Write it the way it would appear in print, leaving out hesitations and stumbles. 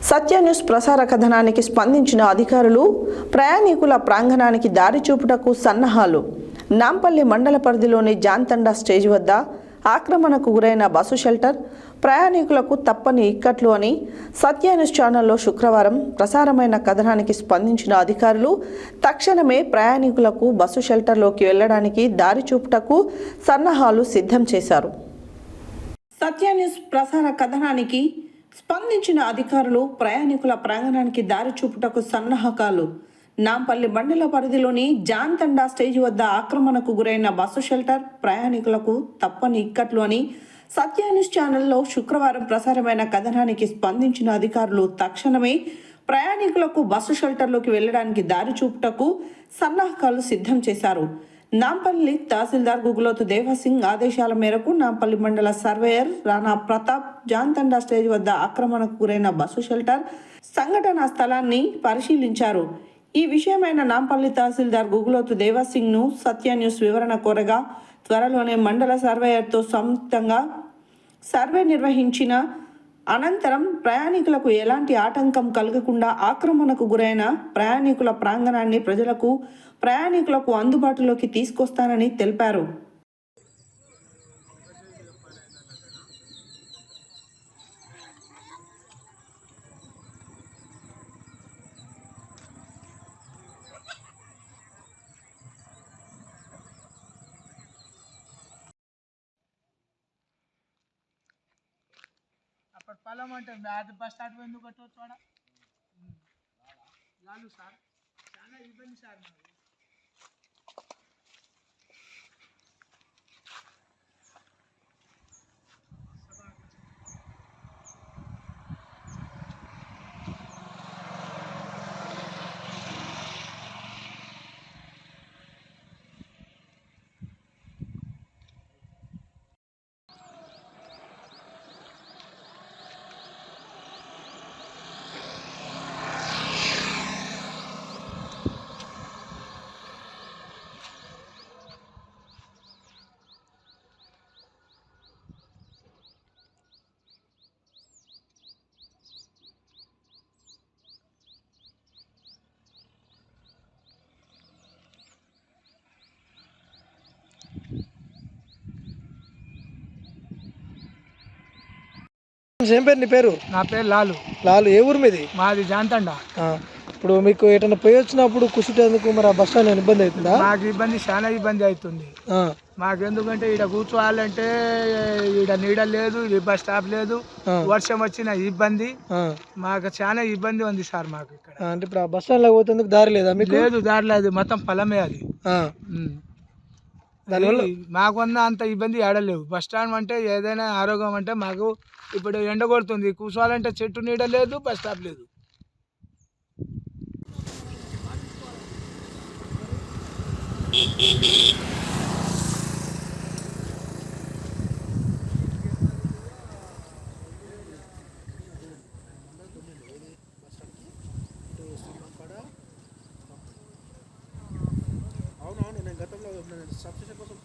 సత్య news ప్రసార కథనానికి స్పందించిన అధికారులు ప్రయాణికుల ప్రాంగణానికి దారి చూపుటకు సన్నాహాలు. నాంపల్లి మండల పరిధిలోని జాన్తండా స్టేజ్ వద్ద ఆక్రమణకు గురైన బస్సు షెల్టర్ ప్రయాణికులకు తప్పని ఇక్కట్లు అని సత్య న్యూస్ ఛానల్లో శుక్రవారం ప్రసారమైన కథనానికి స్పందించిన అధికారులు తక్షణమే ప్రయాణికులకు బస్సు షెల్టర్లోకి వెళ్లడానికి దారి చూపుటకు సన్నాహాలు సిద్ధం చేశారు. సత్య న్యూస్ ప్రసార కథనానికి స్పందించిన అధికారులు ప్రయాణికుల ప్రాంగణానికి దారి చూపుటకు సన్నాహకాలు. నాంపల్లి మండల పరిధిలోని జాన్తండా స్టేజ్ వద్ద ఆక్రమణకు గురైన బస్సు షెల్టర్ ప్రయాణికులకు తప్పని ఇక్కట్లు అని సత్య న్యూస్ ఛానల్లో శుక్రవారం ప్రసారమైన కథనానికి స్పందించిన అధికారులు తక్షణమే ప్రయాణికులకు బస్సు షెల్టర్లోకి వెళ్లడానికి దారి చూపుటకు సన్నాహకాలు సిద్ధం చేశారు. నాంపల్లి తహసీల్దార్ గుగులోతు దేవసింగ్ ఆదేశాల మేరకు నాంపల్లి మండల సర్వేయర్ రాణా ప్రతాప్ జాన్తండా స్టేజ్ వద్ద ఆక్రమణకు గురైన బస్సు షెల్టర్ సంఘటనా స్థలాన్ని పరిశీలించారు. ఈ విషయమైన నాంపల్లి తహసీల్దార్ గుగులోతు దేవసింగ్ ను సత్య న్యూస్ వివరణ కోరగా త్వరలోనే మండల సర్వేయర్తో సంయుక్తంగా సర్వే నిర్వహించిన అనంతరం ప్రయాణికులకు ఎలాంటి ఆటంకం కలగకుండా ఆక్రమణకు గురైన ప్రయాణికుల ప్రాంగణాన్ని ప్రయాణికులకు అందుబాటులోకి తీసుకొస్తానని తెలిపారు. అప్పుడు పొలం అంటే అది బస్ స్టాండ్ ఎందుకు కట్టవచ్చు లాలు సార్ చాలా ఇబ్బంది సార్ మాకు. ఏం పేరు నీ పేరు? నా పేరు లాలు. లాలు, ఏ ఊరు మీది? మాది జాన్తండా. ఇప్పుడు మీకు ఎటన్నా పోయి వచ్చినప్పుడు కూర్చుంటేందుకు మరి ఆ బస్ స్టాండ్ ఇబ్బంది అవుతుందా? మాకు ఇబ్బంది, చాలా ఇబ్బంది అవుతుంది మాకు. ఎందుకంటే ఇక్కడ కూర్చోవాలంటే ఇక్కడ నీడ లేదు, ఈ బస్ స్టాప్ లేదు, వర్షం వచ్చిన ఇబ్బంది, మాకు చాలా ఇబ్బంది ఉంది సార్ మాకు ఇక్కడ. అంటే ఇప్పుడు ఆ బస్ స్టాండ్ లో పోతేందుకు దారి లేదా మీకు? లేదు, దారి లేదు, మొత్తం పొలమే అది. దానివల్ల మాకున్న అంత ఇబ్బంది ఆడలేవు. బస్ స్టాండ్ అంటే ఏదైనా ఆరోగ్యం అంటే మాకు ఇప్పుడు ఎండ కొడుతుంది, కూర్చోవాలంటే చెట్టు నీడ లేదు, బస్ స్టాప్ లేదు. అవునవును, నేను గతంలో సబ్స్టేషన్ కోసం